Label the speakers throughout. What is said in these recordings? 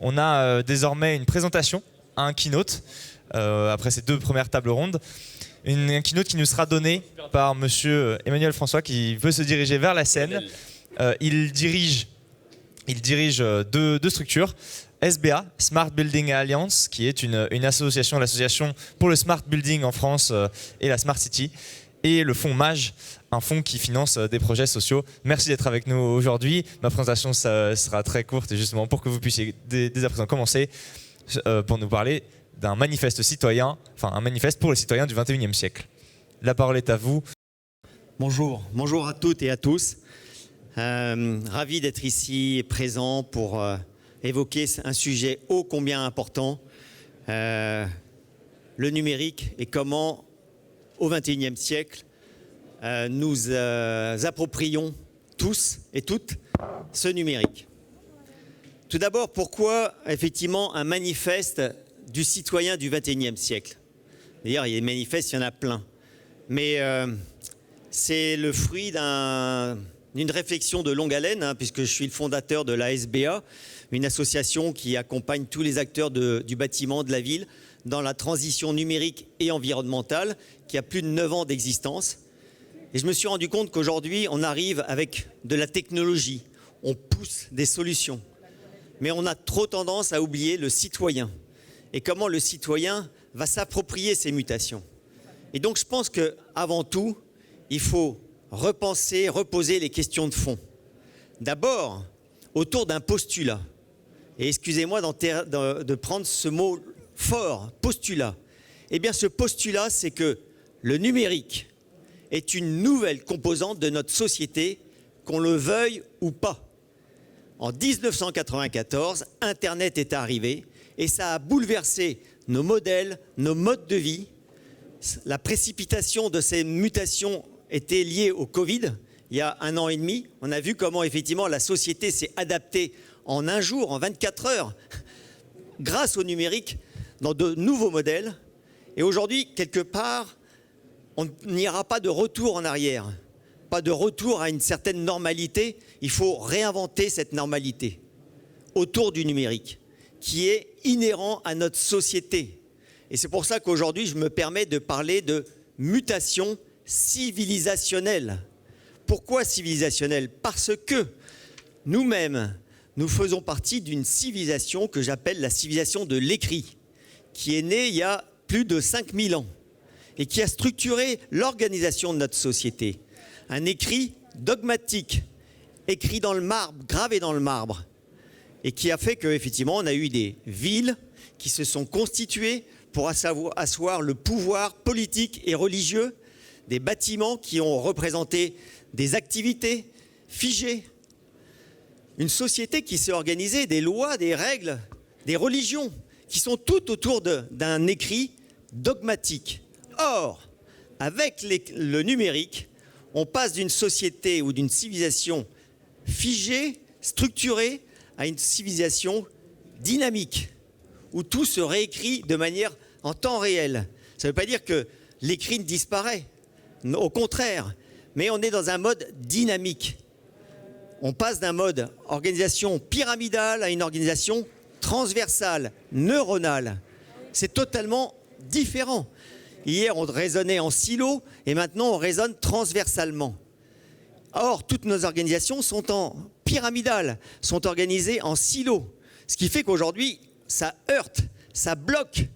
Speaker 1: On a désormais une présentation, un keynote, après ces 2 premières tables rondes. Un keynote qui nous sera donné par monsieur Emmanuel François qui veut se diriger vers la scène. Il dirige 2 structures. SBA, Smart Building Alliance, qui est une association, l'association pour le Smart Building en France et la Smart City. Et le fonds MAGE, un fonds qui finance des projets sociaux. Merci d'être avec nous aujourd'hui. Ma présentation sera très courte, et justement pour que vous puissiez dès à présent commencer pour nous parler d'un manifeste citoyen, enfin un manifeste pour les citoyens du 21e siècle. La parole est à vous.
Speaker 2: Bonjour à toutes et à tous. Ravi d'être ici présent pour évoquer un sujet ô combien important, le numérique, et comment au XXIe siècle nous approprions tous et toutes ce numérique. Tout d'abord, pourquoi effectivement un manifeste du citoyen du XXIe siècle? D'ailleurs, il y a des manifestes, il y en a plein. Mais c'est le fruit d'une réflexion de longue haleine, puisque je suis le fondateur de la SBA, une association qui accompagne tous les acteurs du bâtiment, de la ville, dans la transition numérique et environnementale, qui a plus de 9 ans d'existence. Et je me suis rendu compte qu'aujourd'hui, on arrive avec de la technologie, on pousse des solutions. Mais on a trop tendance à oublier le citoyen et comment le citoyen va s'approprier ces mutations. Et donc je pense qu'avant tout, il faut reposer les questions de fond. D'abord, autour d'un postulat. Et excusez-moi de prendre ce mot fort, postulat. Eh bien, ce postulat, c'est que le numérique est une nouvelle composante de notre société, qu'on le veuille ou pas. En 1994, Internet est arrivé et ça a bouleversé nos modèles, nos modes de vie. La précipitation de ces mutations était liée au Covid. Il y a 1 an et demi, on a vu comment effectivement la société s'est adaptée en 1 jour, en 24 heures, grâce au numérique, dans de nouveaux modèles. Et aujourd'hui, quelque part, on n'ira pas de retour en arrière, pas de retour à une certaine normalité. Il faut réinventer cette normalité autour du numérique, qui est inhérent à notre société. Et c'est pour ça qu'aujourd'hui, je me permets de parler de mutation civilisationnelle. Pourquoi civilisationnelle? Parce que nous-mêmes, nous faisons partie d'une civilisation que j'appelle la civilisation de l'écrit, qui est née il y a plus de 5000 ans et qui a structuré l'organisation de notre société. Un écrit dogmatique, écrit dans le marbre, gravé dans le marbre, et qui a fait qu'effectivement, on a eu des villes qui se sont constituées pour asseoir le pouvoir politique et religieux, des bâtiments qui ont représenté des activités figées, une société qui s'est organisée, des lois, des règles, des religions, qui sont toutes autour d'un écrit dogmatique. Or, avec le numérique, on passe d'une société ou d'une civilisation figée, structurée, à une civilisation dynamique, où tout se réécrit de manière en temps réel. Ça ne veut pas dire que l'écrit disparaît, au contraire, mais on est dans un mode dynamique. On passe d'un mode organisation pyramidale à une organisation transversale, neuronale. C'est totalement différent. Hier, on raisonnait en silo et maintenant, on raisonne transversalement. Or, toutes nos organisations sont en pyramidale, sont organisées en silo. Ce qui fait qu'aujourd'hui, ça heurte, ça bloque.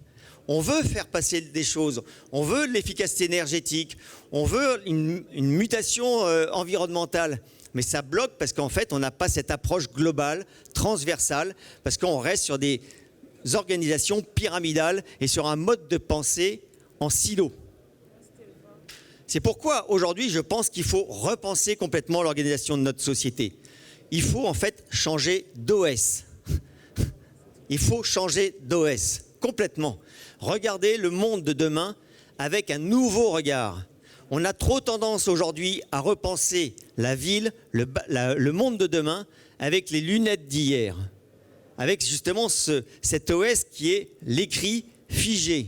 Speaker 2: On veut faire passer des choses, on veut de l'efficacité énergétique, on veut une mutation environnementale. Mais ça bloque parce qu'en fait, on n'a pas cette approche globale, transversale, parce qu'on reste sur des organisations pyramidales et sur un mode de pensée en silo. C'est pourquoi aujourd'hui, je pense qu'il faut repenser complètement l'organisation de notre société. Il faut en fait changer d'OS. Il faut changer d'OS complètement. Regardez le monde de demain avec un nouveau regard. On a trop tendance aujourd'hui à repenser la ville, le monde de demain avec les lunettes d'hier. Avec justement cet OS qui est l'écrit figé.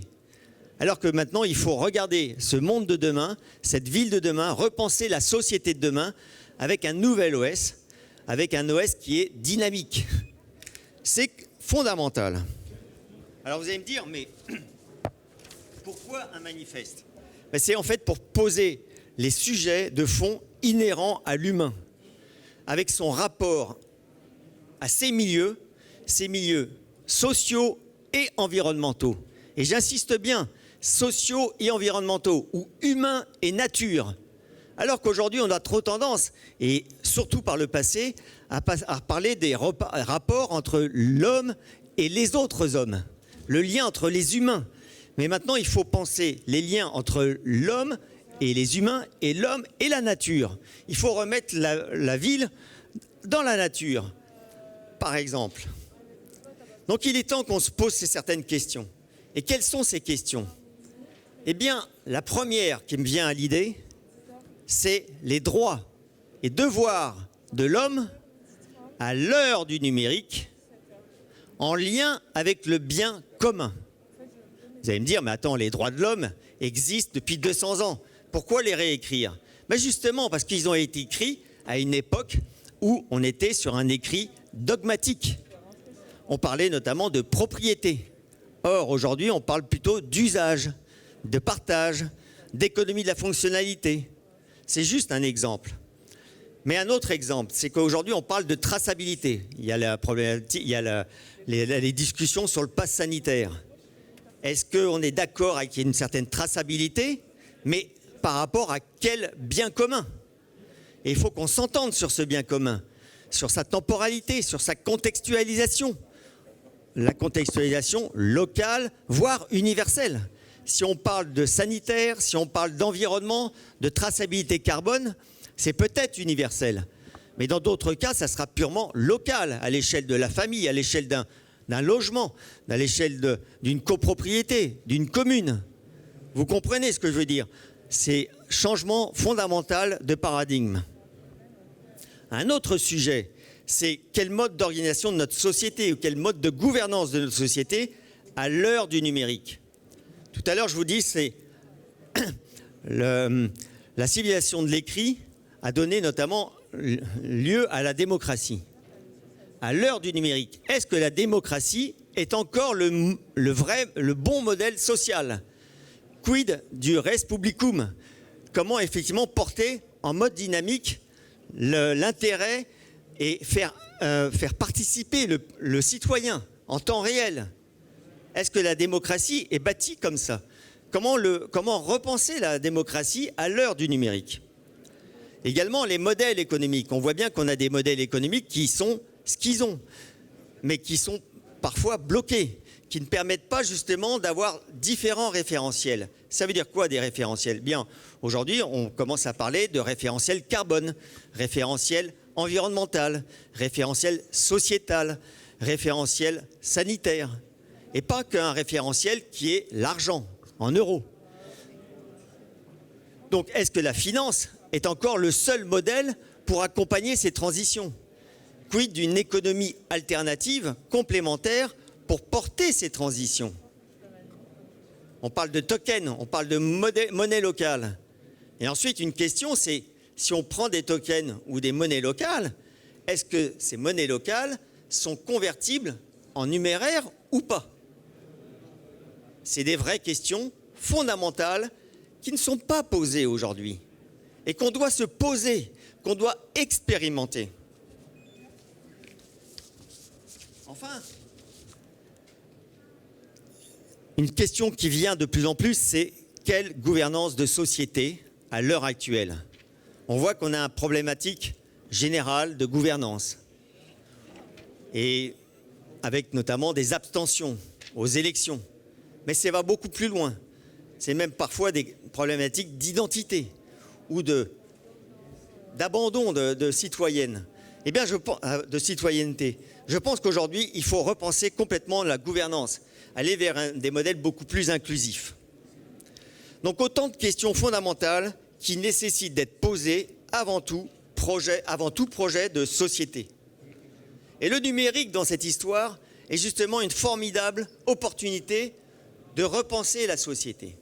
Speaker 2: Alors que maintenant, il faut regarder ce monde de demain, cette ville de demain, repenser la société de demain avec un nouvel OS, avec un OS qui est dynamique. C'est fondamentale. Alors vous allez me dire, mais pourquoi un manifeste? C'est en fait pour poser les sujets de fond inhérents à l'humain, avec son rapport à ces milieux sociaux et environnementaux. Et j'insiste bien, sociaux et environnementaux, ou humains et nature. Alors qu'aujourd'hui, on a trop tendance, et surtout par le passé, à parler des rapports entre l'homme et les autres hommes, le lien entre les humains. Mais maintenant, il faut penser les liens entre l'homme et les humains et l'homme et la nature. Il faut remettre la ville dans la nature, par exemple. Donc il est temps qu'on se pose certaines questions. Et quelles sont ces questions? Eh bien, la première qui me vient à l'idée, c'est les droits et devoirs de l'homme à l'heure du numérique en lien avec le bien commun. Vous allez me dire, mais attends, les droits de l'homme existent depuis 200 ans. Pourquoi les réécrire? Justement parce qu'ils ont été écrits à une époque où on était sur un écrit dogmatique. On parlait notamment de propriété. Or, aujourd'hui, on parle plutôt d'usage, de partage, d'économie de la fonctionnalité. C'est juste un exemple. Mais un autre exemple, c'est qu'aujourd'hui, on parle de traçabilité. Il y a la problématique, il y a les discussions sur le pass sanitaire. Est-ce qu'on est d'accord avec une certaine traçabilité, mais par rapport à quel bien commun? Et il faut qu'on s'entende sur ce bien commun, sur sa temporalité, sur sa contextualisation. La contextualisation locale, voire universelle. Si on parle de sanitaire, si on parle d'environnement, de traçabilité carbone, c'est peut-être universel. Mais dans d'autres cas, ça sera purement local, à l'échelle de la famille, à l'échelle d'un logement, à l'échelle d'une copropriété, d'une commune. Vous comprenez ce que je veux dire? C'est changement fondamental de paradigme. Un autre sujet, c'est quel mode d'organisation de notre société ou quel mode de gouvernance de notre société à l'heure du numérique. Tout à l'heure, je vous dis, c'est la civilisation de l'écrit a donné notamment lieu à la démocratie. À l'heure du numérique, est-ce que la démocratie est encore le bon modèle social? Quid du res publicum? Comment effectivement porter en mode dynamique l'intérêt et faire participer le citoyen en temps réel? Est-ce que la démocratie est bâtie comme ça? Comment repenser la démocratie à l'heure du numérique? Également, les modèles économiques. On voit bien qu'on a des modèles économiques qui sont ce qu'ils ont, mais qui sont parfois bloqués, qui ne permettent pas justement d'avoir différents référentiels. Ça veut dire quoi des référentiels? Bien, aujourd'hui, on commence à parler de référentiel carbone, référentiel environnemental, référentiel sociétal, référentiel sanitaire, et pas qu'un référentiel qui est l'argent en euros. Donc, est-ce que la finance est encore le seul modèle pour accompagner ces transitions? Quid d'une économie alternative, complémentaire, pour porter ces transitions? On parle de tokens, on parle de monnaie locale. Et ensuite, une question, c'est si on prend des tokens ou des monnaies locales, est-ce que ces monnaies locales sont convertibles en numéraire ou pas? C'est des vraies questions fondamentales qui ne sont pas posées aujourd'hui et qu'on doit se poser, qu'on doit expérimenter. Enfin, une question qui vient de plus en plus, c'est quelle gouvernance de société à l'heure actuelle? On voit qu'on a une problématique générale de gouvernance, et avec notamment des abstentions aux élections. Mais ça va beaucoup plus loin. C'est même parfois des problématiques d'identité ou d'abandon de citoyenne. Eh bien, de citoyenneté. Je pense qu'aujourd'hui, il faut repenser complètement la gouvernance, aller vers des modèles beaucoup plus inclusifs. Donc, autant de questions fondamentales qui nécessitent d'être posées avant tout projet de société. Et le numérique, dans cette histoire, est justement une formidable opportunité de repenser la société.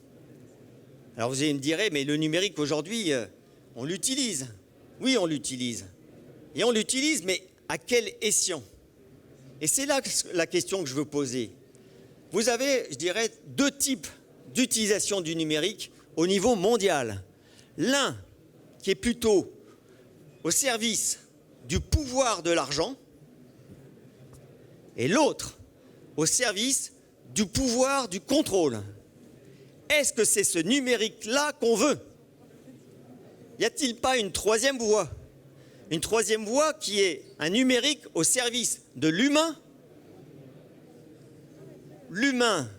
Speaker 2: Alors, vous allez me dire, mais le numérique, aujourd'hui, on l'utilise. Oui, on l'utilise. Et on l'utilise, mais à quel escient? Et c'est là la question que je veux poser. Vous avez, je dirais, deux types d'utilisation du numérique au niveau mondial. L'un qui est plutôt au service du pouvoir de l'argent et l'autre au service du pouvoir du contrôle. Est-ce que c'est ce numérique-là qu'on veut? Y a-t-il pas une troisième voie? Une troisième voie qui est un numérique au service de l'humain, l'humain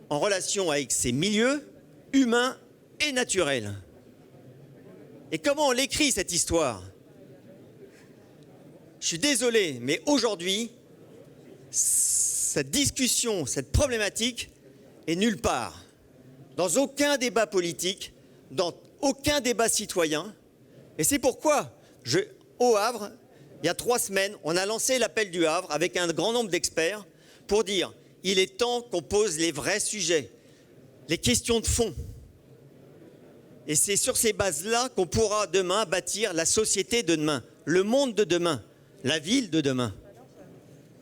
Speaker 2: en relation avec ses milieux humains et naturels. Et comment on l'écrit cette histoire? Je suis désolé, mais aujourd'hui, cette discussion, cette problématique est nulle part. Dans aucun débat politique, dans aucun débat citoyen. Et c'est pourquoi, au Havre, il y a 3 semaines, on a lancé l'appel du Havre avec un grand nombre d'experts pour dire il est temps qu'on pose les vrais sujets, les questions de fond. Et c'est sur ces bases-là qu'on pourra demain bâtir la société de demain, le monde de demain, la ville de demain.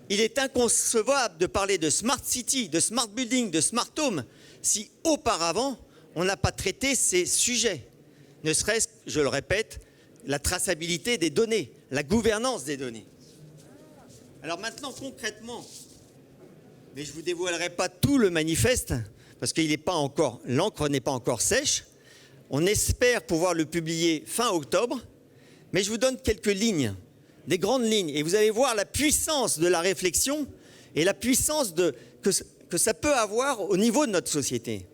Speaker 2: Il est inconcevable de parler de smart city, de smart building, de smart home, si auparavant on n'a pas traité ces sujets. Ne serait-ce, je le répète, la traçabilité des données, la gouvernance des données. Alors maintenant, concrètement, mais je ne vous dévoilerai pas tout le manifeste, parce qu'il n'est pas encore, l'encre n'est pas encore sèche. On espère pouvoir le publier fin octobre, mais je vous donne quelques lignes, des grandes lignes, et vous allez voir la puissance de la réflexion et la puissance que ça peut avoir au niveau de notre société.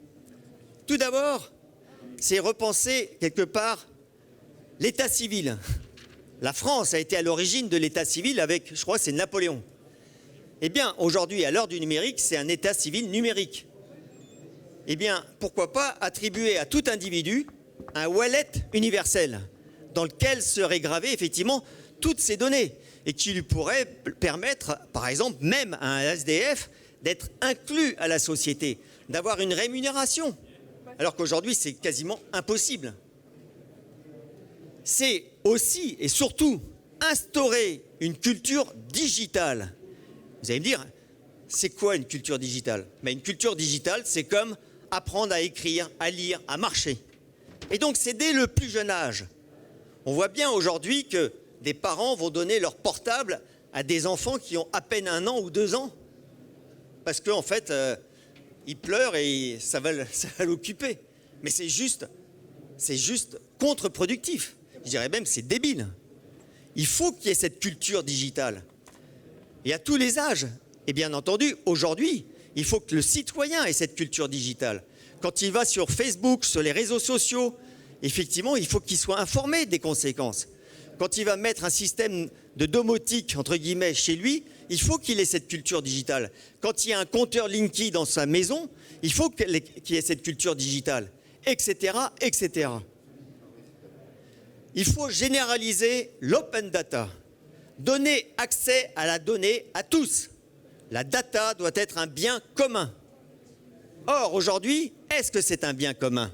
Speaker 2: Tout d'abord, c'est repenser quelque part l'état civil. La France a été à l'origine de l'état civil avec, je crois, c'est Napoléon. Eh bien, aujourd'hui, à l'heure du numérique, c'est un état civil numérique. Eh bien, pourquoi pas attribuer à tout individu un wallet universel dans lequel seraient gravées effectivement toutes ces données et qui lui pourrait permettre, par exemple, même à un SDF, d'être inclus à la société, d'avoir une rémunération, alors qu'aujourd'hui, c'est quasiment impossible. C'est aussi et surtout instaurer une culture digitale. Vous allez me dire, c'est quoi une culture digitale? Mais une culture digitale, c'est comme apprendre à écrire, à lire, à marcher. Et donc, c'est dès le plus jeune âge. On voit bien aujourd'hui que des parents vont donner leur portable à des enfants qui ont à peine 1 an ou 2 ans. Parce qu'en fait, ils pleurent et ça va l'occuper. Mais c'est juste contre-productif. Je dirais même c'est débile. Il faut qu'il y ait cette culture digitale. Et à tous les âges. Et bien entendu, aujourd'hui, il faut que le citoyen ait cette culture digitale. Quand il va sur Facebook, sur les réseaux sociaux, effectivement, il faut qu'il soit informé des conséquences. Quand il va mettre un système de domotique, entre guillemets, chez lui, il faut qu'il ait cette culture digitale. Quand il y a un compteur Linky dans sa maison, il faut qu'il y ait cette culture digitale, etc., etc. Il faut généraliser l'open data, donner accès à la donnée à tous. La data doit être un bien commun. Or, aujourd'hui, est-ce que c'est un bien commun?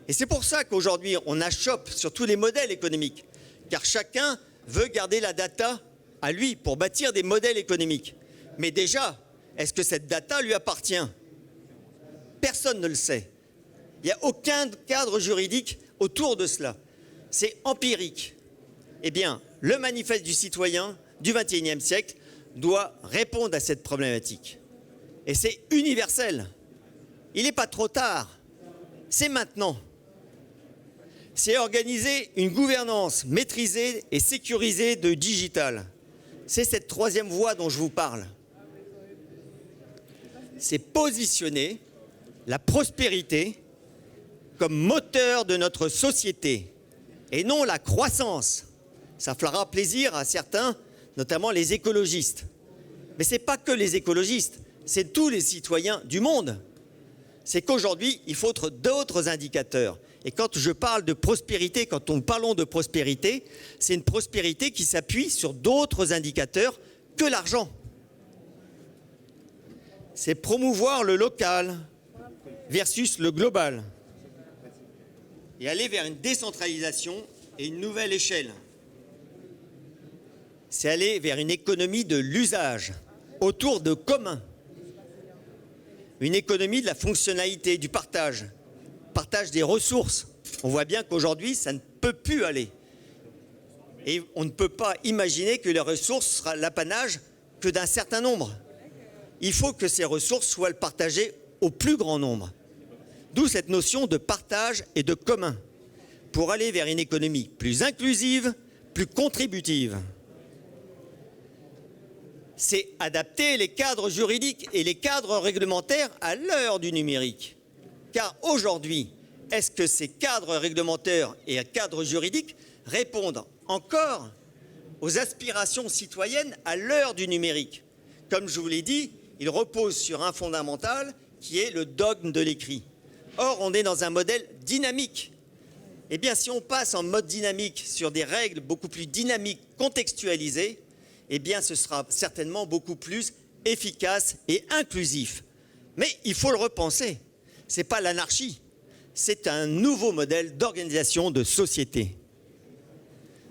Speaker 2: Et c'est pour ça qu'aujourd'hui, on achoppe sur tous les modèles économiques, car chacun veut garder la data à lui pour bâtir des modèles économiques. Mais déjà, est-ce que cette data lui appartient? Personne ne le sait. Il n'y a aucun cadre juridique autour de cela. C'est empirique. Eh bien, le manifeste du citoyen du XXIe siècle doit répondre à cette problématique. Et c'est universel. Il n'est pas trop tard. C'est maintenant. C'est organiser une gouvernance maîtrisée et sécurisée de digital. C'est cette troisième voie dont je vous parle. C'est positionner la prospérité comme moteur de notre société et non la croissance. Ça fera plaisir à certains, notamment les écologistes. Mais ce n'est pas que les écologistes, c'est tous les citoyens du monde. C'est qu'aujourd'hui, il faut d'autres indicateurs. Et quand je parle de prospérité, quand nous parlons de prospérité, c'est une prospérité qui s'appuie sur d'autres indicateurs que l'argent. C'est promouvoir le local versus le global. Et aller vers une décentralisation et une nouvelle échelle. c'est aller vers une économie de l'usage, autour de communs. Une économie de la fonctionnalité, du partage des ressources. On voit bien qu'aujourd'hui, ça ne peut plus aller. Et on ne peut pas imaginer que les ressources sera l'apanage que d'un certain nombre. Il faut que ces ressources soient partagées au plus grand nombre. D'où cette notion de partage et de commun, pour aller vers une économie plus inclusive, plus contributive. C'est adapter les cadres juridiques et les cadres réglementaires à l'heure du numérique. Car aujourd'hui, est-ce que ces cadres réglementaires et cadres juridiques répondent encore aux aspirations citoyennes à l'heure du numérique? Comme je vous l'ai dit, ils reposent sur un fondamental qui est le dogme de l'écrit. Or, on est dans un modèle dynamique. Eh bien, si on passe en mode dynamique sur des règles beaucoup plus dynamiques, contextualisées, eh bien, ce sera certainement beaucoup plus efficace et inclusif. Mais il faut le repenser. Ce n'est pas l'anarchie, c'est un nouveau modèle d'organisation de société.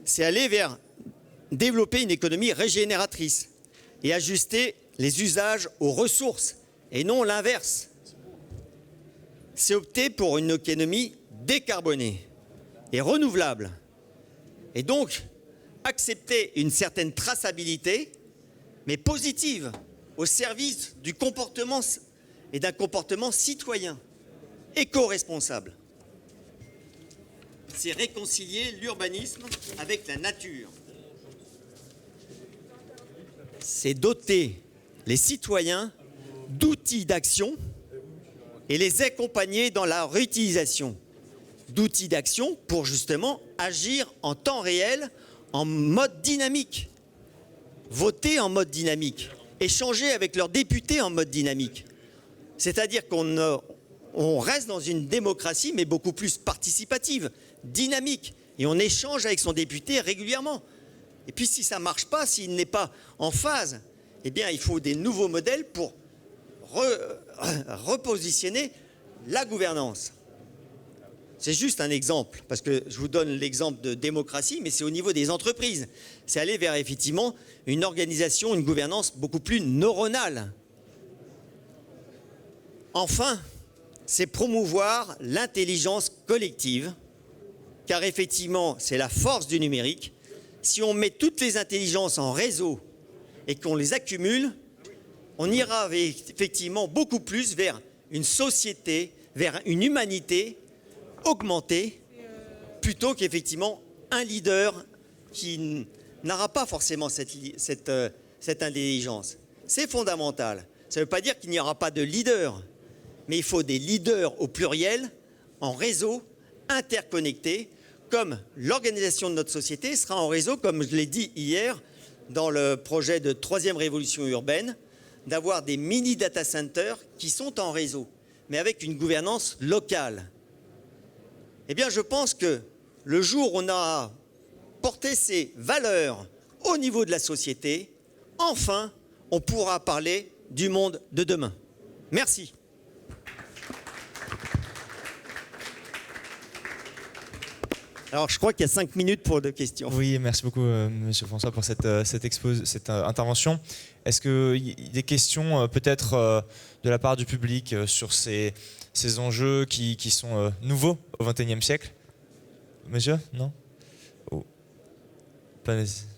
Speaker 2: C'est aller vers développer une économie régénératrice et ajuster les usages aux ressources et non l'inverse. C'est opter pour une économie décarbonée et renouvelable. Et donc, accepter une certaine traçabilité, mais positive, au service du comportement et d'un comportement citoyen, éco-responsable. C'est réconcilier l'urbanisme avec la nature. C'est doter les citoyens d'outils d'action et les accompagner dans la réutilisation d'outils d'action pour justement agir en temps réel, en mode dynamique, voter en mode dynamique, échanger avec leurs députés en mode dynamique. C'est-à-dire qu'on reste dans une démocratie, mais beaucoup plus participative, dynamique, et on échange avec son député régulièrement. Et puis si ça ne marche pas, s'il n'est pas en phase, eh bien il faut des nouveaux modèles pour repositionner la gouvernance. C'est juste un exemple, parce que je vous donne l'exemple de démocratie, mais c'est au niveau des entreprises. C'est aller vers effectivement une organisation, une gouvernance beaucoup plus neuronale. Enfin, c'est promouvoir l'intelligence collective, car effectivement, c'est la force du numérique. Si on met toutes les intelligences en réseau et qu'on les accumule, on ira effectivement beaucoup plus vers une société, vers une humanité augmentée, plutôt qu'effectivement un leader qui n'aura pas forcément cette intelligence. C'est fondamental. Ça ne veut pas dire qu'il n'y aura pas de leader, mais il faut des leaders au pluriel, en réseau, interconnectés, comme l'organisation de notre société sera en réseau, comme je l'ai dit hier, dans le projet de 3e révolution urbaine, d'avoir des mini data centers qui sont en réseau, mais avec une gouvernance locale. Eh bien, je pense que le jour où on a porté ces valeurs au niveau de la société, enfin, on pourra parler du monde de demain. Merci. Alors, je crois qu'il y a 5 minutes pour 2 questions.
Speaker 1: Oui, merci beaucoup, Monsieur François, pour cette intervention. Est-ce qu'il y a des questions peut-être de la part du public sur ces enjeux qui sont nouveaux au XXIe siècle? Monsieur? Non? Oh. Pas nécessaire.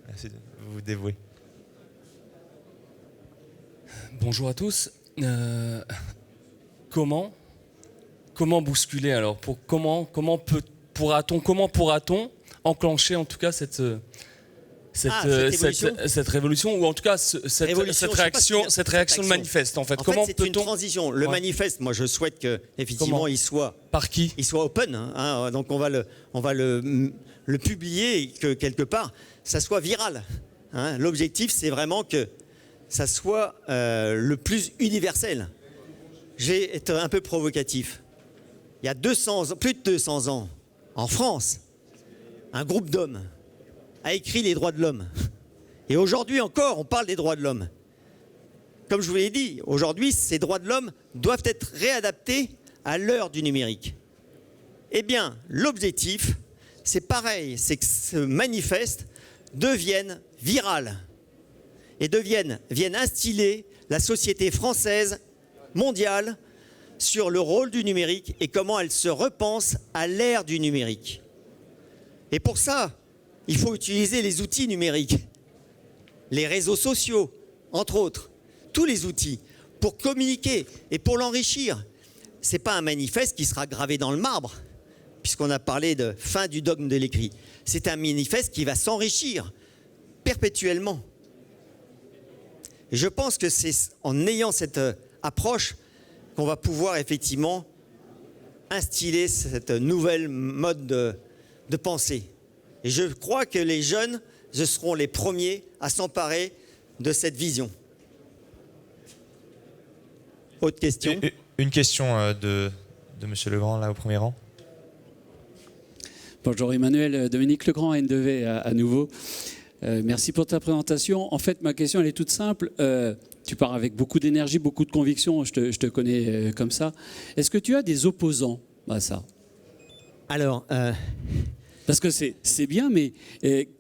Speaker 1: Merci de vous dévouer.
Speaker 3: Bonjour à tous. Comment bousculer alors comment pourra-t-on enclencher en tout cas cette révolution, ou en tout cas cette réaction de manifeste en fait.
Speaker 2: Comment c'est une transition. Le manifeste, moi je souhaite que effectivement il soit
Speaker 3: par qui?
Speaker 2: Il soit open. Donc on va le publier et que quelque part ça soit viral. L'objectif c'est vraiment que ça soit le plus universel. Je vais être un peu provocatif. Il y a plus de 200 ans, en France, un groupe d'hommes a écrit les droits de l'homme. Et aujourd'hui encore, on parle des droits de l'homme. Comme je vous l'ai dit, aujourd'hui, ces droits de l'homme doivent être réadaptés à l'heure du numérique. Eh bien, l'objectif, c'est pareil, c'est que ce manifeste devienne viral et vienne instiller la société française, mondiale, sur le rôle du numérique et comment elle se repense à l'ère du numérique. Et pour ça, il faut utiliser les outils numériques, les réseaux sociaux, entre autres, tous les outils, pour communiquer et pour l'enrichir. Ce n'est pas un manifeste qui sera gravé dans le marbre, puisqu'on a parlé de fin du dogme de l'écrit. C'est un manifeste qui va s'enrichir perpétuellement. Et je pense que c'est en ayant cette approche qu'on va pouvoir effectivement instiller cette nouvelle mode de pensée. Et je crois que les jeunes, ce seront les premiers à s'emparer de cette vision. Autre question ?
Speaker 1: Une question de Monsieur Legrand, là, au premier rang.
Speaker 4: Bonjour Emmanuel, Dominique Legrand, N2V à nouveau. Merci pour ta présentation. En fait, ma question, elle est toute simple. Tu pars avec beaucoup d'énergie, beaucoup de conviction, je te connais comme ça. Est-ce que tu as des opposants à ça ?
Speaker 2: Alors...
Speaker 4: Parce que c'est bien, mais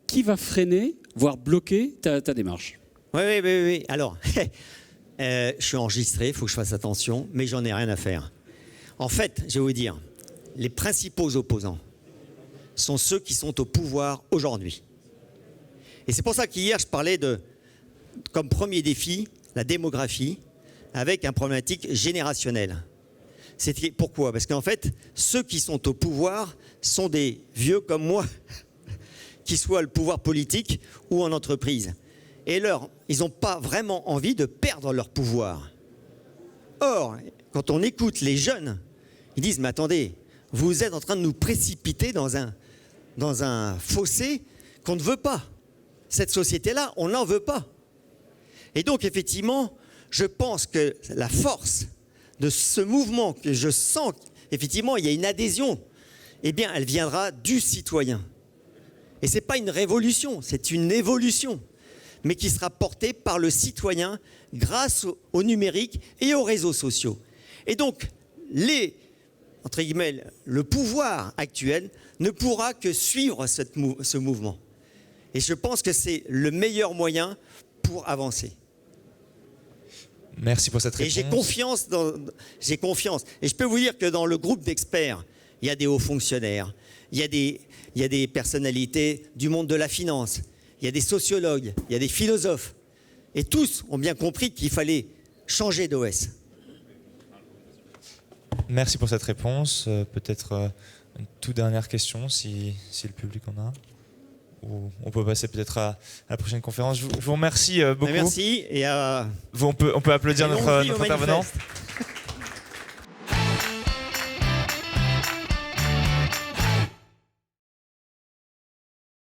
Speaker 4: qui va freiner, voire bloquer ta démarche ?
Speaker 2: Oui. Alors, je suis enregistré, il faut que je fasse attention, mais j'en ai rien à faire. En fait, je vais vous dire, les principaux opposants sont ceux qui sont au pouvoir aujourd'hui. Et c'est pour ça qu'hier, je parlais comme premier défi, la démographie, avec un problématique générationnelle. Pourquoi ? Parce qu'en fait, ceux qui sont au pouvoir sont des vieux comme moi, qui soient le pouvoir politique ou en entreprise. Et ils n'ont pas vraiment envie de perdre leur pouvoir. Or, quand on écoute les jeunes, ils disent « Mais attendez, vous êtes en train de nous précipiter dans un fossé qu'on ne veut pas. Cette société-là, on n'en veut pas. » Et donc, effectivement, je pense que la force de ce mouvement, que je sens qu'effectivement, il y a une adhésion, eh bien, elle viendra du citoyen. Et ce n'est pas une révolution, c'est une évolution, mais qui sera portée par le citoyen grâce au numérique et aux réseaux sociaux. Et donc, entre guillemets, le pouvoir actuel ne pourra que suivre ce mouvement. Et je pense que c'est le meilleur moyen pour avancer.
Speaker 1: Merci pour cette réponse.
Speaker 2: Et j'ai confiance. Et je peux vous dire que dans le groupe d'experts, il y a des hauts fonctionnaires, il y a des personnalités du monde de la finance, il y a des sociologues, il y a des philosophes. Et tous ont bien compris qu'il fallait changer d'OS.
Speaker 1: Merci pour cette réponse. Peut-être une toute dernière question, si le public en a. Ou on peut passer peut-être à la prochaine conférence. Je vous remercie beaucoup.
Speaker 2: Merci. Et
Speaker 1: on peut applaudir notre intervenant.